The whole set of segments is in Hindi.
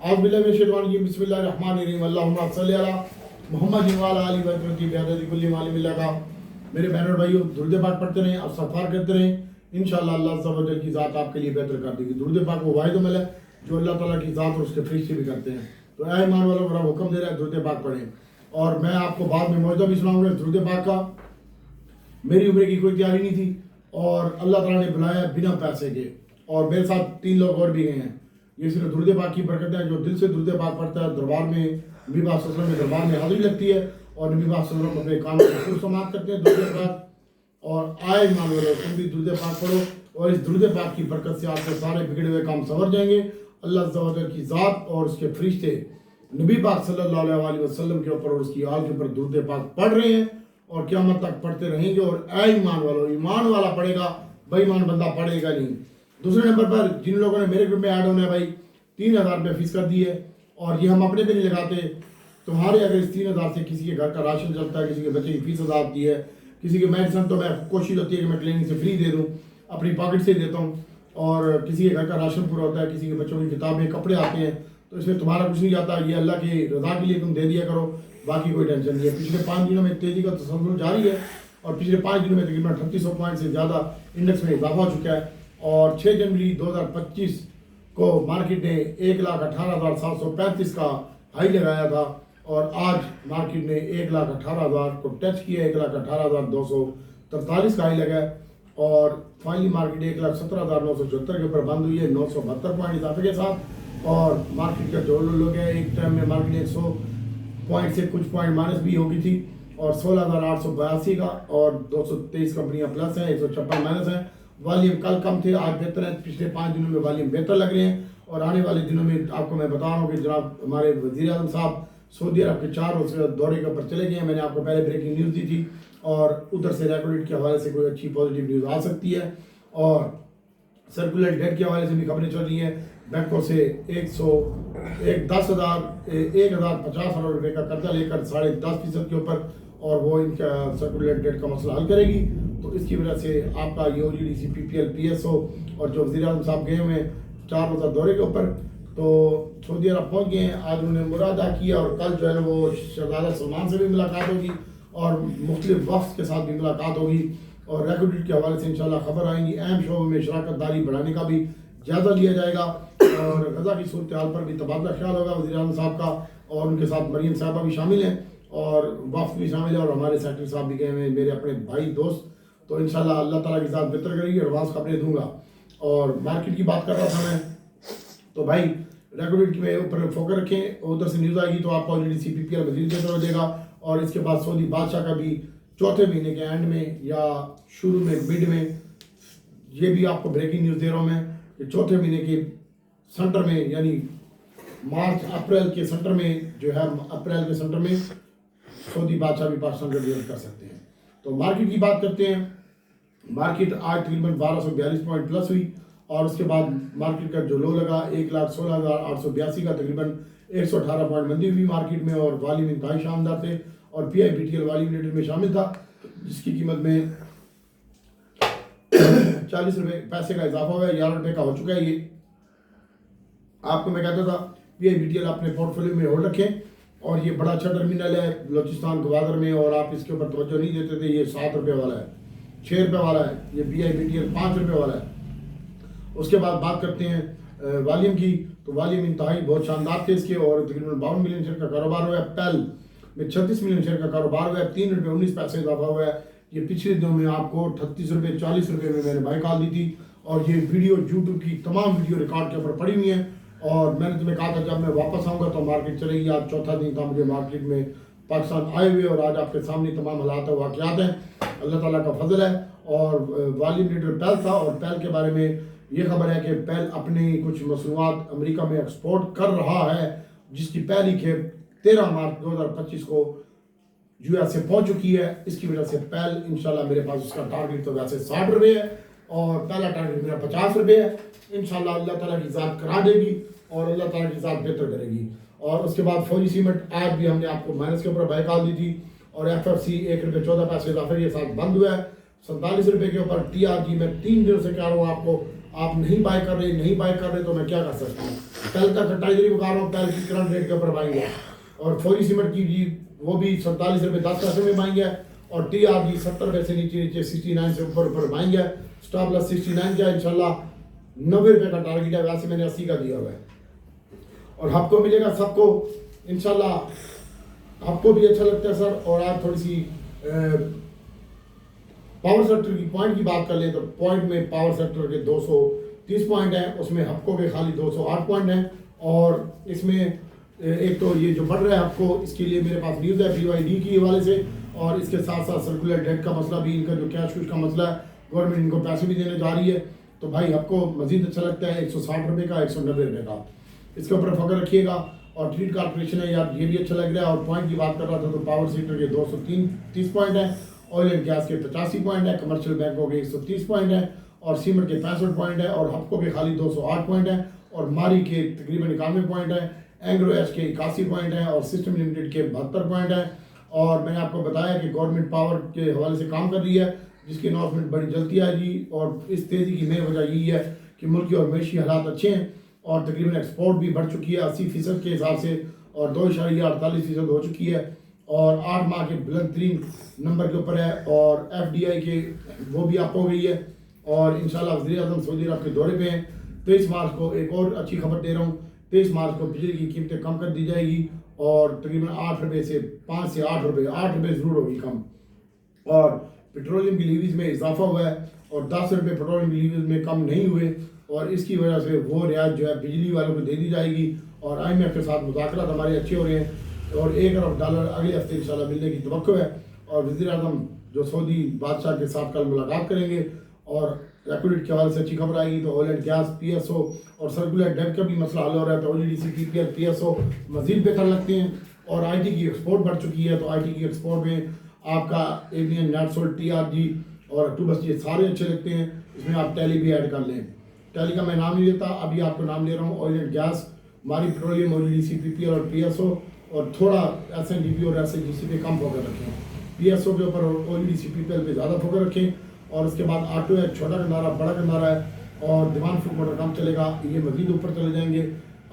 बिस्मिल्लाहिर्रहमानिर्रहीम बिस्मिल्लाहिर्रहमानिर्रहीम अल्लाहुम्मा सल्ली अला मुहम्मद व अला आलि व सल्लिम बिअदद कुल्ली मालिमिल्लाह का। मेरे बहन और भाइयों, दुरूद पाक पढ़ते रहें, इस्तग़फ़ार करते रहें, इंशाअल्लाह अल्लाह अज़्ज़ा व जल की ज़ात आपके लिए बेहतर कर देगी। दुरूद पाक वो वाहिद अमल है जो अल्लाह ताला की ज़ात और उसके फरिश्ते भी करते हैं। तो ऐ ईमान वालों, बड़ा हुक्म दे रहा है दुरूद पाक पढ़ें। और मैं आपको बाद में मौजूदा भी सुनाऊंगा दुरूद पाक का। मेरी उम्र की कोई तैयारी नहीं थी और अल्लाह ताला ने बुलाया बिना पैसे के, और मेरे साथ 3 लोग और भी गए हैं। ये सिर्फ दुरूद पाक की बरकत है। जो दिल से दुरूद पाक पढ़ता है, दरबार में नबी पाक सल्लल्लाहु अलैहि वसल्लम में दरबार में हाजिरी लगती है और नबी पाक सल्लल्लाहु अलैहि वसल्लम अपने काम को समाप्त करते हैं दुरूद पाक। और आए ईमान वालों, तुम भी दुरूद पाक पढ़ो और इस दुरूद पाक की बरकत से आपके सारे बिगड़े हुए काम संवर जाएंगे। अल्लाह अज़्ज़ा व जल की ज़ात और उसके फरिश्ते नबी पाक सल्लल्लाहु अलैहि वसल्लम के ऊपर और उसकी आल के ऊपर दुरूद पाक पढ़ रहे हैं और क़यामत तक पढ़ते रहेंगे। और ऐ ईमान वालों, ईमान वाला पढ़ेगा, बेईमान बंदा पढ़ेगा नहीं। दूसरे नंबर पर जिन लोगों ने मेरे ग्रुप में ऐड होना है भाई, 3000 रुपये फीस कर दी है और ये हम अपने पे नहीं लगाते। तुम्हारे अगर इस 3000 से किसी के घर का राशन चलता है, किसी के बच्चे की फीस अदा होती है, किसी की मेडिसिन, तो मैं कोशिश होती है कि मैं क्लिनिक से फ्री दे दूँ, अपनी पॉकेट से देता हूँ। और किसी के घर का राशन पूरा होता है, किसी के बच्चों की किताबें कपड़े आते हैं, तो इसमें तुम्हारा कुछ नहीं जाता। ये अल्लाह की रज़ा के लिए तुम दे दिया करो, बाकी कोई टेंशन नहीं है। पिछले 5 दिनों में तेज़ी का तसल्सल जारी है और पिछले 5 दिनों में तकरीबन 3800 पॉइंट से ज़्यादा इंडेक्स में इजाफा हो चुका है। और 6 जनवरी 2025 को मार्केट ने 1,18,735 का हाई लगाया था और आज मार्केट ने 1,18,000 को टच किया, 1,18,243 का हाई लगा है और फाइनली मार्केट 1,17,974 के ऊपर बंद हुई है, 972 पॉइंट इजाफे के साथ। और मार्केट का जो लोग है, एक टाइम में मार्केट 100 पॉइंट से कुछ पॉइंट माइनस भी हो गई थी और 16,882 का, और 223 कंपनियां प्लस हैं, 156 माइनस हैं। वॉल्यूम कल कम थे, आज बेहतर है। पिछले 5 दिनों में वॉल्यूम बेहतर लग रहे हैं और आने वाले दिनों में आपको मैं बता रहा हूँ कि जनाब हमारे वज़ीर आज़म साहब सऊदी अरब के 4 रोज़ दौरे के ऊपर चले गए हैं। मैंने आपको पहले ब्रेकिंग न्यूज़ दी थी और उधर से रेगुलेट के हवाले से कोई अच्छी पॉजिटिव न्यूज़ आ सकती है और सर्कुलर डेट के हवाले से भी खबरें चल रही हैं। बैंकों से 1,50,000 रुपये का कर्जा लेकर 10.5% के ऊपर, और वो इनका सर्कुलर डेट का मसला हल करेगी। तो इसकी वजह से आपका ये OGDC PPL PSO और जो वज़ीर आज़म साहब गए हुए हैं 4 रोज़ा दौरे के ऊपर, तो सऊदी अरब पहुँच गए हैं। आज उन्होंने मुरादा किया और कल जो है ना वो शहज़ादा सलमान से भी मुलाकात होगी और मुख्तलिफ वफ्द के साथ भी मुलाकात होगी और रेगुलेट के हवाले से इंशाल्लाह खबर आएंगी। अहम शोबों में शराकत दारी बढ़ाने का भी जायज़ा लिया जाएगा और गज़ा की सूरत हाल पर भी तबादला ख्याल होगा वज़ीर आज़म साहब का, और उनके साथ मरीम साहबा भी शामिल हैं और वफ्द भी शामिल है और हमारे सेक्रेटरी साहब भी गए हुए हैं, मेरे अपने भाई दोस्त। तो इंशाल्लाह अल्लाह ताला की ज़ात बेहतर करेगी। एडवांस खबरें दूंगा। और मार्केट की बात कर रहा था मैं, तो भाई रेगुलेट के ऊपर फोकस रखें, उधर से न्यूज़ आएगी तो आपको OGDC PPL मज़ीद बेहतर हो जाएगा। और इसके बाद सऊदी बादशाह का भी चौथे महीने के एंड में या शुरू में मिड में, ये भी आपको ब्रेकिंग न्यूज़ दे रहा हूँ मैं कि चौथे महीने के सेंटर में, यानी मार्च अप्रैल के सेंटर में जो है, अप्रैल के सेंटर में सऊदी बादशाह भी पाकिस्तान को डिलीवर कर सकते हैं। तो मार्केट की बात करते हैं। मार्केट आज तकरीबन 1242 पॉइंट प्लस हुई और उसके बाद मार्केट का जो लो लगा 1,16,882 का, तकरीबन 118 पॉइंट मंदी हुई मार्केट में और वॉल्यूम इंतहाई शानदार थे और PIPTL वॉल्यूम लिमिटेड में शामिल था, जिसकी कीमत में 40 रुपये पैसे का इजाफा हुआ है, 11 रुपये का हो चुका है। ये आपको मैं कहता था PIPTL अपने पोर्टफोलियो में होल्ड रखें और ये बड़ा अच्छा टर्मिनल है बलूचिस्तान ग्वादर में और आप इसके ऊपर तवज्जो नहीं देते थे। ये 7 रुपये वाला है, 6 रुपये वाला है, ये PIPTL 5 रुपये वाला है। उसके बाद बात करते हैं वॉल्यूम की, तो वॉल्यूम इंतहाई बहुत शानदार थे इसके और तकरीबन 52 मिलियन शेयर का कारोबार हुआ है। पेल में 36 मिलियन शेयर का कारोबार हुआ है, 3 रुपये 19 पैसे इजाफा हुआ है। ये पिछले दिनों में आपको 38 रुपये 40 रुपये में मैंने बाई कॉल दी थी और ये वीडियो यूट्यूब की तमाम वीडियो रिकॉर्ड के ऊपर पड़ी हुई हैं और मैंने तुम्हें कहा था जब मैं वापस आऊँगा तो मार्केट चलेगी। आज चौथा दिन था मुझे मार्केट में पाकिस्तान आए हुए और आज आपके सामने तमाम हालात वाक़यात हैं, अल्लाह ताला का फजल है। और वॉल्यूम लीडर पेल था और पेल के बारे में ये खबर है कि पेल अपनी कुछ मसनूआत अमेरिका में एक्सपोर्ट कर रहा है, जिसकी पहली खेप 13 मार्च 2025 को US से पहुंच चुकी है। इसकी वजह से पेल इंशाल्लाह मेरे पास उसका टारगेट तो वैसे 60 रुपये है और पहला टारगेट मेरा 50 रुपये है। इंशाल्लाह अल्लाह ताला की ज़ात करा देगी और अल्लाह ताला की ज़ात बेहतर करेगी। और उसके बाद फौजी सीमेंट आज भी हमने आपको माइनस के ऊपर बाई कॉल दी थी और FFC 1 रुपये 14 पैसे इजाफे के साथ बंद हुआ है 47 रुपये के ऊपर। TRG में 3 दिनों से कह रहा हूँ आपको, आप नहीं बाय कर रहे तो मैं क्या कर सकता हूँ। कल का कटाई बता रहा हूँ, कल की करंट रेट के ऊपर बाइंग है। और फौरी सीमेंट की जी वो भी 47 रुपये 10 पैसे में बाइंग है। और TRG 70 रुपये से नीचे 69 से ऊपर बाइंग है। स्टॉप लॉस 69 का इंशाल्लाह 90 रुपये का टारगेट है, वैसे मैंने 80 का दिया हुआ है। और आपको मिलेगा सबको इंशाल्लाह, आपको भी अच्छा लगता है सर। और आप थोड़ी सी पावर सेक्टर की पॉइंट की बात कर लें तो पॉइंट में पावर सेक्टर के 230 पॉइंट हैं, उसमें हफ्कों के खाली 208 पॉइंट हैं। और इसमें एक तो ये जो बढ़ रहा है आपको, इसके लिए मेरे पास न्यूज़ है BYD की हवाले से। और इसके साथ साथ सर्कुलर डेट का मसला भी, इनका जो कैश कुश का मसला है, गवर्नमेंट इनको पैसे भी देने जा रही है। तो भाई आपको मजीद अच्छा लगता है 160 रुपये का, 190 रुपये का, इसके ऊपर फकर रखिएगा। और ट्रीट कॉर्पोरेशन है यार, ये भी अच्छा लग रहा है। और पॉइंट की बात कर रहा था तो पावर सेक्टर के 230 पॉइंट है, ऑयल एंड गैस के 85 पॉइंट है, कमर्शियल बैंकों के 130 पॉइंट है, और सीमेंट के 65 पॉइंट है, और हफ्कों के खाली 208 पॉइंट है, और मारी के तकरीबन 91 पॉइंट है, एंग्रो एच के 81 पॉइंट है, और सिस्टम लिमिटेड के 72 पॉइंट है। और मैंने आपको बताया कि गवर्नमेंट पावर के हवाले से काम कर रही है, जिसकी अनाउंसमेंट बड़ी जल्दी आएगी। और इस तेज़ी की मेन वजह यही है कि मुल्की और मैशी हालात अच्छे हैं, और तकरीबन एक्सपोर्ट भी बढ़ चुकी है 80% के हिसाब से, और 2.48% हो चुकी है, और 8 माह के बुलंद तरीन नंबर के ऊपर है। और FDI के वो भी आप हो गई है। और इंशाल्लाह वज़ीर-ए-आज़म सऊदी अरब के दौरे पे हैं। 23 मार्च को एक और अच्छी खबर दे रहा हूँ, 23 मार्च को बिजली की कीमतें कम कर दी जाएगी, और तकरीबन 8 रुपये से 5 से 8 रुपये, 8 रुपये ज़रूर होगी कम। और पेट्रोलियम की लीवीज़ में इजाफा हुआ है, और 10 रुपये पेट्रोलियम की लीवीज़ में कम नहीं हुए, और इसकी वजह से वो रियायत जो है बिजली वालों को दे दी जाएगी। और IMF के साथ मुज़ाकरात हमारे अच्छे हो रहे हैं, और $1 अरब अगले हफ्ते इंशाल्लाह मिलने की तवक्को है। और वज़ीर-ए-आज़म जो सऊदी बादशाह के साथ कल मुलाकात करेंगे, और रेगुलेट के हवाले से अच्छी खबर आएगी। तो ऑयल एंड गैस, PSO और सर्कुलर डेट का भी मसला हल हो रहा है, तो ONGC, PPL, PSO मजीद बेहतर लगते हैं। और IT की एक्सपोर्ट बढ़ चुकी है, तो IT की एक्सपोर्ट में आपका ABN, NATSOL, TRG और अक्टूबस, ये सारे अच्छे लगते हैं। इसमें आप टैली भी ऐड कर लें। टैली का मैं नाम नहीं लेता, अभी आपको नाम ले रहा हूँ। ऑयल एंड गैस, मारी पेट्रोलियम, ONGC, PPL और PSO, और थोड़ा SNDP और SNGC पे कम फोकस रखें। PSO के ऊपर और ONGC, PPL पे ज़्यादा फोकस रखें। और उसके बाद ऑटो है, छोटा गंदारा, बड़ा गंदारा है, और डिमांड फुल मोटर कम चलेगा, ये मजीद ऊपर चले जाएंगे।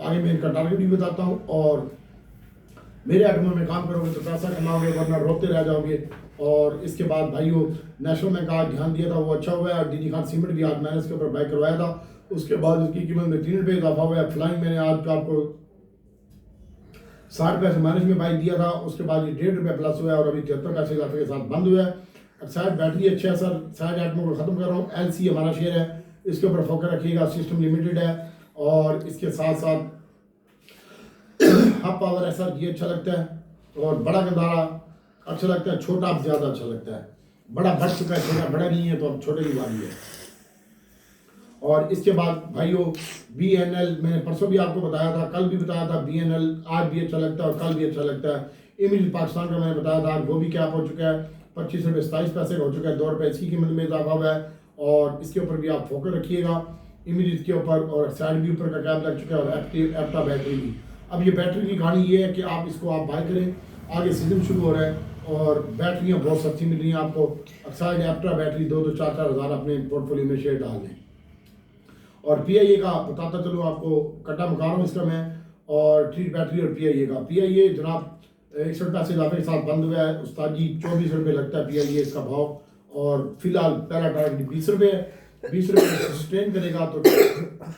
आगे मैं इनका टारगेट भी बताता हूँ। और मेरे आइटमों में काम करोगे तो पैसा कमाओगे, वरना रोते रह जाओगे। और इसके बाद भाइयों, नेशनल बैंक का आज ध्यान दिया था, वो अच्छा हुआ है। DG खान सीमेंट भी आज मैंने इसके ऊपर बाय करवाया था, उसके बाद उसकी कीमत में 3 रुपये इजाफा हुआ है। फ्लाइंग मैंने आज आपको 60 पैसे माइनस में बाई दिया था, उसके बाद ये 1.5 रुपये प्लस हुआ है, और अभी 73 पैसे इजाफे के साथ बंद हुआ है। शायद बैटरी अच्छा है सर, शायद आइटमों को ख़त्म कर रहा हूँ। LC हमारा शेयर है, इसके ऊपर फोकस रखिएगा। सिस्टम लिमिटेड है, और इसके साथ साथ हब पावर है सर, ये अच्छा लगता है। और बड़ा गंदारा अच्छा लगता है, छोटा अब ज़्यादा अच्छा लगता है। बड़ा बढ़ चुका है, छोटा बड़ा नहीं है, तो अब छोटे की बारी है। और इसके बाद भाइयों, BNL मैंने परसों भी आपको बताया था, कल भी बताया था। BNL आज भी अच्छा लगता है, और कल भी अच्छा लगता है। इमेज पाकिस्तान का मैंने बताया था, वो भी क्या हो चुका है, 25 रुपये 27 पैसे का हो चुका है, 2 रुपये इसकी कीमत में इजाफा हुआ है। और इसके ऊपर भी आप फोकस रखिएगा, इमेज के ऊपर। और साइड भी ऊपर का कैप लग चुका है, और एप्टा बैटरी भी। अब ये बैटरी की कहानी ये है कि आप इसको आप बाय करें, आगे सीजन शुरू हो रहा है, और बैटरियाँ बहुत सस्ती मिल रही हैं आपको। साइड एप्टा बैटरी 2-4 हज़ार अपने पोर्टफोलियो में शेयर डाल दें। और PIA का बताता चलो आपको, कट्टा मका रहा हूँ इसका मैं। और ट्रीट बैटरी और PIA का, PIA जनाब 61 पैसे इजाफे के साथ बंद हुआ है। उस्ताद जी 24 रुपये लगता है PIA इसका भाव, और फिलहाल पहला टारगेट 20 रुपये है। 20 रुपये सस्टेन करेगा तो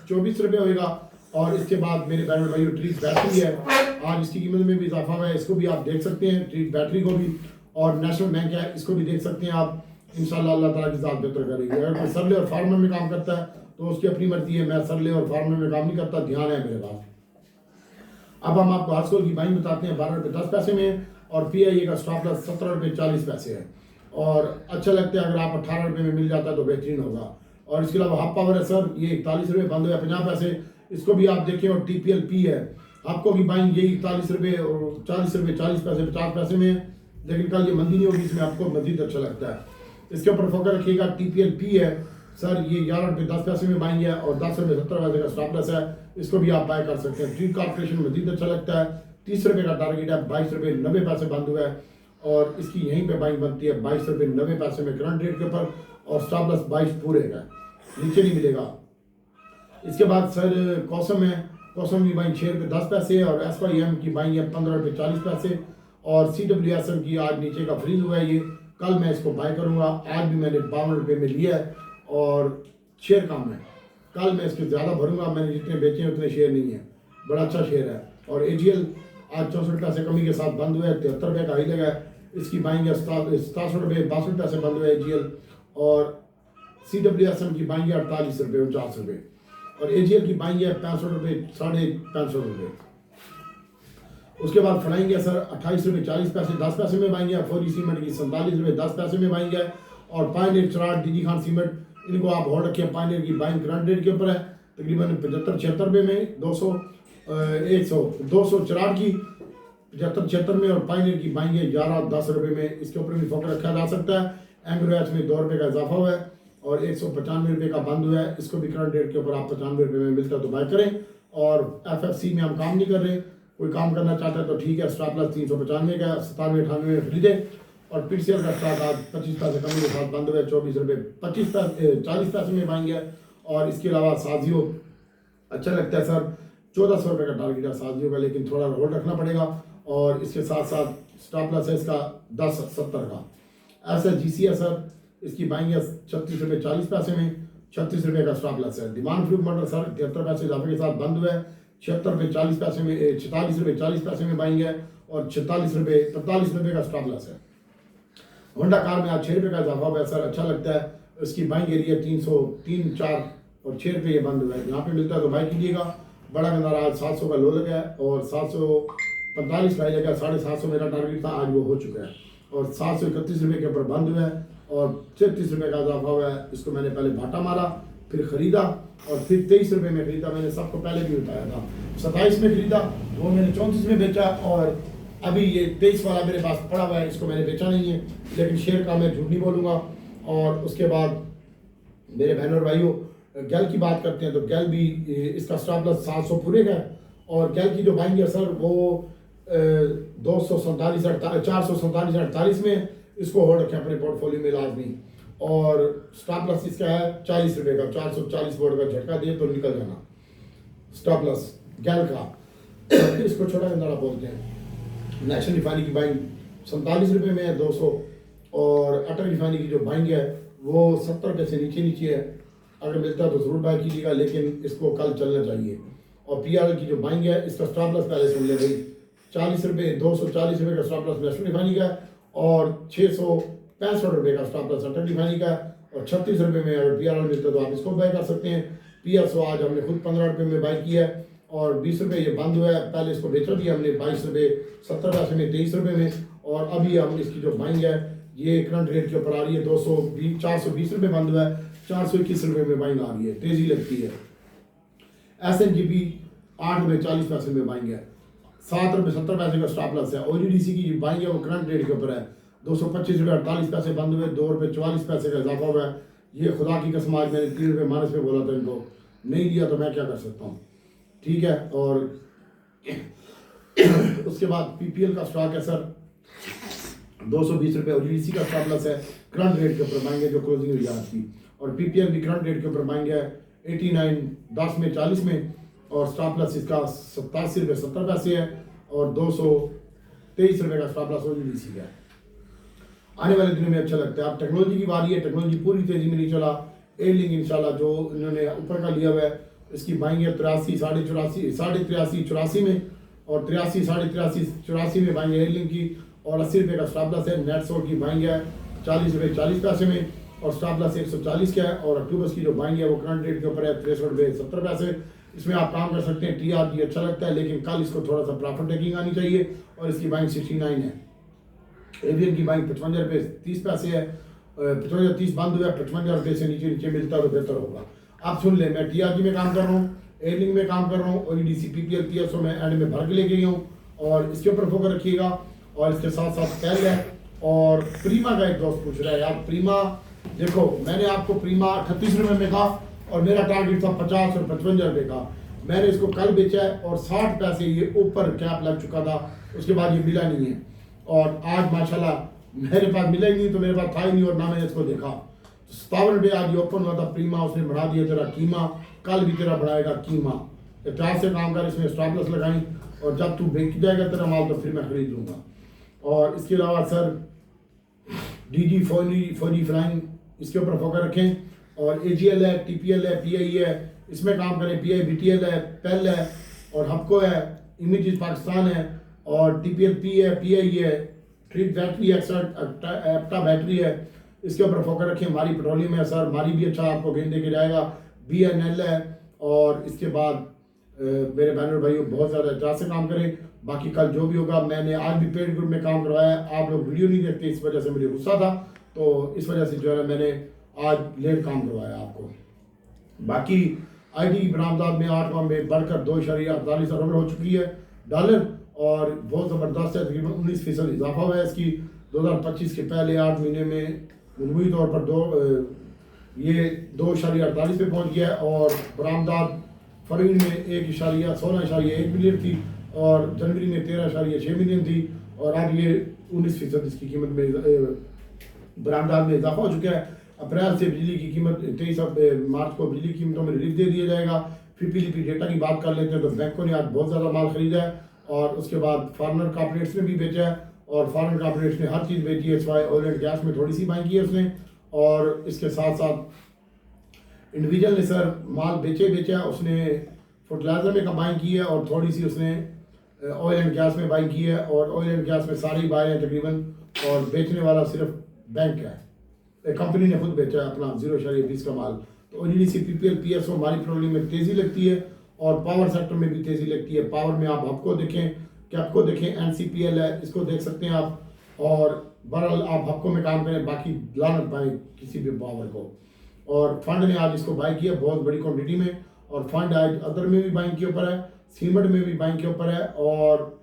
24 रुपये होगा। और इसके बाद मेरे बैनर भाई ट्रीट बैटरी है, आज इसकी कीमत में भी इजाफा हुआ है, इसको भी आप देख सकते हैं, ट्रीट बैटरी को भी। और नेशनल बैंक है, इसको भी देख सकते हैं आप। इंशाल्लाह अल्लाह ताला की ज़ात बेहतर करेगी। अगर कोई सरले और फार्मर में काम करता है तो उसकी अपनी मर्जी है, मैं सरले और फार्मर में काम नहीं करता, ध्यान है मेरे पास। अब हम आपको हार्सकोल की बाइंग बताते हैं, 12 रुपये 10 पैसे में। और PIA का स्टॉप लॉस 17 रुपये 40 पैसे है, और अच्छा लगता है। अगर आप 18 रुपये में मिल जाता है तो बेहतरीन होगा। और इसके अलावा हब पावर है सर, ये 41 रुपये बंद हुआ है, 50 पैसे, इसको भी आप देखें। और TPLP है, आपको भी बाइंग यही 41 रुपये और 40 रुपये 40 पैसे 50 पैसे में है। लेकिन कल ये मंदी नहीं होगी, इसमें आपको मजीद अच्छा लगता है। इसके ऊपर फोकस रखिएगा। TPLP है सर, ये 11 रुपये 10 पैसे में बाइंग है, और 10 रुपये 70 पैसे का स्टॉप लॉस है, इसको भी आप बाय कर सकते हैं। ट्रीट कॉर्पोरेशन मजीद अच्छा लगता है, 30 रुपये का टारगेट है, 22 रुपये 90 पैसे बंद हुआ है, और इसकी यहीं पे बाइंग बनती है 22 रुपये 90 पैसे में करंट रेट के ऊपर, और स्टॉप लॉस 22 पूरे का, नीचे नहीं मिलेगा। इसके बाद सर कौसम है, कॉसम की बाइंग 6 रुपये 10 पैसे और SYM की बाइंग है 15 रुपये 40 पैसे और CWSM की आज नीचे का फ्रीज हुआ है। ये कल मैं इसको बाय करूँगा। आज भी मैंने 52 रुपये में लिया है और शेयर कम है। कल मैं इसके ज़्यादा भरूंगा। मैंने जितने बेचे हैं उतने शेयर नहीं है। बड़ा अच्छा शेयर है। और AGL आज 64 पैसे कमी के साथ बंद हुआ है। 73 रुपये का हाई लगा है। इसकी बाइंग है 67 रुपये 62 पैसे बंद हुआ है AGL। और CWSM की बाइंग है 48 रुपये 49 रुपये और AGL की बाइंग है 65 रुपये 550 रुपये। उसके बाद फ्लाइंग है सर 28 रुपये 40 पैसे 10 पैसे में बाइंग है। फोरी सीमेंट की 47 रुपये 10 पैसे में बाइंग है। और पायनियर चराट DG खान सीमेंट इनको आप होल्ड रखिए। पायनियर की बाइंग करंट रेट के ऊपर है तकरीबन 75-76 रुपये में 200 चराट की 75-76 में और पायनियर की बाइंग है 11-10 रुपये में। इसके ऊपर भी फोकस रखा जा सकता है। एंग्रो एच में 2 रुपये का इजाफा हुआ है और 195 रुपये का बंद हुआ है। इसको भी करंट रेट के ऊपर आप 95 रुपये में मिलता है तो बाय करें। और FFC में हम काम नहीं कर रहे। कोई काम करना चाहता है तो ठीक है। स्टॉप लॉस 395 का 97-98 में खरीदे। और PTCL का स्टॉक आज 25 पैसे कमी के साथ बंद हुआ है 24 रुपये 40 पैसे में बाएंगे। और इसके अलावा साजियो अच्छा लगता है सर 1400 रुपये का टारगेट है साजियो का, लेकिन थोड़ा होल्ड रखना पड़ेगा। और इसके साथ साथ स्टॉप लॉस है इसका 10.70 का। SSGC है सर, इसकी बाइंग है 36 रुपये 40 पैसे में 36 रुपये का स्टॉप लॉस है। डिमांड फ्रूट मटर सर 73 पैसे इजाफे के साथ बंद हुआ है 76 रुपये 40 पैसे में 46 रुपये 40 पैसे में बाइंग है और 45 रुपये का स्टॉप लॉस है। होंडा कार में आज 6 रुपये का इजाफा हुआ है सर, अच्छा लगता है। इसकी बाइंग एरिया 303 4 और 6 रुपये ये बंद हुआ है। यहाँ पे मिलता है तो बाई कीजिएगा। बड़ा गंदारा आज 700 का लो लगा है और 745 का लगा। 750 मेरा टारगेट था, आज वो हो चुका है और 731 रुपये के ऊपर बंद हुआ है और 33 रुपये का इजाफा हुआ है। इसको मैंने पहले भाटा मारा, फिर खरीदा और फिर 23 रुपये में खरीदा। मैंने सबको पहले भी बताया था। 27 में खरीदा, वो मैंने 34 में बेचा और अभी ये 23 वाला मेरे पास पड़ा हुआ है। इसको मैंने बेचा नहीं है, लेकिन शेयर का मैं झूठ नहीं बोलूँगा। और उसके बाद मेरे बहनों और भाइयों गैल की बात करते हैं तो गैल भी इसका स्टॉप लॉस 700 पूरे का है। और गैल की जो बाइंग है सर वो 447-48 में इसको होल्ड रखें अपने पोर्टफोलियो में लाजमी। और स्टॉप लॉस इसका है 40 रुपये का। 440 बोर्ड का झटका दे तो निकल जाना स्टॉप लॉस गैल का। इसको छोटा गंदारा बोलते हैं। नेशनल रिफाइनरी की बाइंग 47 रुपये में है 200 और अटल रिफाइनरी की जो बाइंग है वो 70 रुपये से नीचे है। अगर मिलता है तो जरूर बाय कीजिएगा, लेकिन इसको कल चलना चाहिए। और PRL की जो बाइंग है इसका स्टॉप लॉस पहले सुन ले गई 40 रुपये 240 रुपये का स्टॉप लॉस नेशनल रिफाइनरी का और 665 रुपये का स्टॉप लॉस अटल रिफाइनरी का और 36 रुपये में अगर PRL मिलता है तो आप इसको बाय कर सकते हैं। PSO आज हमने खुद 15 रुपये में बाय किया है और 20 रुपये ये बंद हुआ है। पहले इसको बेचा दिया हमने 22 रुपये 70 पैसे में 23 रुपये में। और अभी हम इसकी जो बाइंग है ये करंट रेट के ऊपर आ रही है 420 रुपये बंद हुआ है 421 रुपये में बाइंग आ रही है, तेजी लगती है। SNGP 8 रुपये 40 पैसे में बाइंग है 7 रुपये 70 पैसे का स्टॉप लॉस है। OGDC की जो बाइंग है वो करंट रेट के ऊपर है 225 रुपये 48 पैसे बंद हुए 2 रुपये 44 पैसे का इजाफा हुआ है। ये खुदा की कसम आज मैंने 3 रुपये माइनस में बोला था, इनको नहीं दिया तो मैं क्या कर सकता हूँ, ठीक है। और उसके बाद PPL का स्टॉक है सर 220 रुपये। OGDC का स्टॉप लॉस है करंट रेट के ऊपर बाइंग है जो क्लोजिंग हुई आज की। और PPL भी करंट रेट के ऊपर बाइंग है 89 में 40 में और स्टॉप लॉस इसका 87 रुपये 70 पैसे है और 223 रुपये का स्टॉप लॉस OGDC का है। आने वाले दिनों में अच्छा लगता है। अब टेक्नोलॉजी की बारी है, टेक्नोलॉजी पूरी तेजी में नहीं चला। एयरलिंक इंशाल्लाह जो इन्होंने ऊपर का लिया हुआ है इसकी बाइंग है 83 साढ़े 83 में और 83 साढ़े 84 में बाइंग है एयरलिंक की और 80 रुपये का स्टॉप लॉस है। नेटसोर की बाइंग है 40 रुपये 40 पैसे में और स्टॉप लॉस 140 का है। और अक्टूबर की जो बाइंग है वो करंट रेट के ऊपर है 63 रुपये 70 पैसे। इसमें आप काम कर सकते हैं। TRG अच्छा लगता है, लेकिन कल इसको थोड़ा सा प्रॉफिट टेकिंग आनी चाहिए और इसकी बाइंग 69 है। एवियन की बाइंग 55 रुपये 30 पैसे है, 55-30 बंद हुआ है। 55 रुपये से नीचे मिलता तो बेहतर होगा। आप सुन ले, मैं TRG में काम कर रहा हूँ, एयरलिंक में काम कर रहा हूँ, OGDC PPL PSO में एंड में भर के लेके गया हूँ और इसके ऊपर फोकस रखिएगा। और इसके साथ साथ कैल है और प्रीमा का एक दोस्त पूछ रहा है यार प्रीमा देखो, मैंने आपको प्रीमा 38 रुपये में कहा और मेरा टारगेट था 50 और 55 रुपये का। मैंने इसको कल बेचा है और 60 पैसे ये ऊपर कैप लग चुका था, उसके बाद ये मिला नहीं है। और आज माशाल्लाह मेरे पास मिला ही नहीं, तो मेरे पास था ही नहीं और ना मैंने इसको देखा। 57 रुपये आज ये ओपन हुआ था प्रीमा, उसने बढ़ा दिया तेरा कीमा, कल भी तेरा बढ़ाएगा कीमा। एहतियात से काम कर, इसमें स्टॉप लॉस लगाई, और जब तू बेच जाएगा तेरा माल तो फिर मैं खरीद लूँगा। और इसके अलावा सर DG फौजी फ्लाइंग, इसके ऊपर फोकस रखें, और AGL है, TPL है, PI है, इसमें काम करें। PI BTL है, PEL है, और हबको है, इमेजेस पाकिस्तान है, और TPLP है, PI है, ट्रीट बैटरी है, एप्टा बैटरी है, इसके ऊपर फोकस रखें। मारी पेट्रोलियम है सर, मारी भी अच्छा आपको गेंद दे के जाएगा। BNL है, और इसके बाद मेरे बहनों भाइयों बहुत ज़्यादा एहतियात से काम करें। बाकी कल जो भी होगा, मैंने आज भी पेड ग्रुप में काम करवाया, आप लोग वीडियो नहीं देखते, इस वजह से मुझे गुस्सा था, तो इस वजह से जो है मैंने आज लेट काम करवाया आपको। बाकी ID बरामदात में 8 माह में बढ़कर 2.48 अरब हो चुकी है डॉलर, और बहुत ज़बरदस्त है, तकरीबन 19% इजाफा हुआ है इसकी 2025 के पहले 8 महीने में। मजमूई तौर पर ये 2.48 पे पहुँच गया है, और बरामदात फरवरी में 16.1 मिलियन थी, और जनवरी में 13.6 मिलियन थी, और अब ये 19% इसकी कीमत में बरामदात में इजाफा हो चुका है। अप्रैल से बिजली की कीमत 23 मार्च को बिजली कीमतों में रिलीफ दे दिया जाएगा। फिर PDP डेटा की बात कर लेते हैं, तो बैंकों ने आज बहुत ज़्यादा माल खरीदा है, और उसके बाद फॉरनर कॉर्पोरेट्स ने भी बेचा है, और फॉरन कॉर्पोरेट्स ने हर चीज़ बेची है, सिवाय ऑयल एंड गैस में थोड़ी सी बाइंग की है उसने। और इसके साथ साथ इंडिविजुअल ने सर माल बेचा, उसने फर्टिलाइजर में बाइंग की है, और थोड़ी सी उसने ऑयल एंड गैस में बाइंग की है, और ऑयल एंड गैस में सारी बाय हैं तकरीबन, और बेचने वाला सिर्फ बैंक है, कंपनी ने खुद बेचा है अपना 0.20 का माल। तो OGDC PPL PSO हमारी पेट्रोलियम में तेज़ी लगती है, और पावर सेक्टर में भी तेज़ी लगती है। पावर में आप हबको देखें, कैपको देखें, NCPL है, इसको देख सकते हैं आप, और बहरहाल आप हबको में काम करें, बाकी लानत पाए किसी भी पावर को। और फंड ने आज इसको बाई किया बहुत बड़ी क्वान्टिटी में, और फंड आज अदर में भी बाइंग के ऊपर है, सीमेंट में भी बाइंग के ऊपर है, और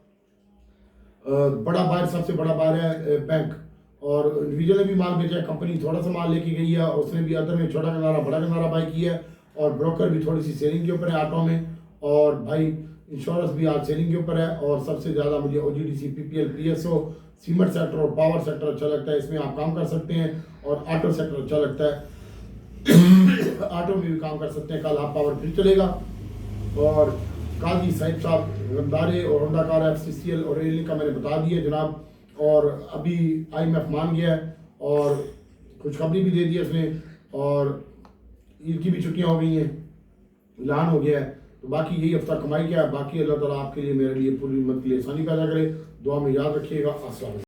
बड़ा बायर, सबसे बड़ा बायर है बैंक। और इंडिविजुअल ने भी माल बेचा है, कंपनी थोड़ा सा माल लेके गई है, उसने भी अदर में छोटा गनारा बड़ा गनारा बाई किया है, और ब्रोकर भी थोड़ी सी सेलिंग के ऊपर है ऑटो में, और भाई इंश्योरेंस भी आज सेलिंग के ऊपर है। और सबसे ज़्यादा मुझे OGDC PPL PSO cement sector और पावर सेक्टर अच्छा लगता है, इसमें आप काम कर सकते हैं। और ऑटो सेक्टर अच्छा लगता है, ऑटो में भी काम कर सकते हैं। कल आप पावर फ्री चलेगा, और काजी साहिब साहब गंदारे और होंडा कार FCCL और रेलिंग का मैंने बता दिया जनाब। और अभी IMF मान गया है, और खुशखबरी भी दे दी उसने, और ईद की भी छुट्टियां हो गई हैं, ऐलान हो गया है। तो बाकी यही हफ्ता कमाई क्या है। बाकी अल्लाह ताला आपके लिए, मेरे लिए, पूरी उम्मत के लिए आसानी पैदा करे। दुआ में याद रखिएगा। अस्सलाम वालेकुम।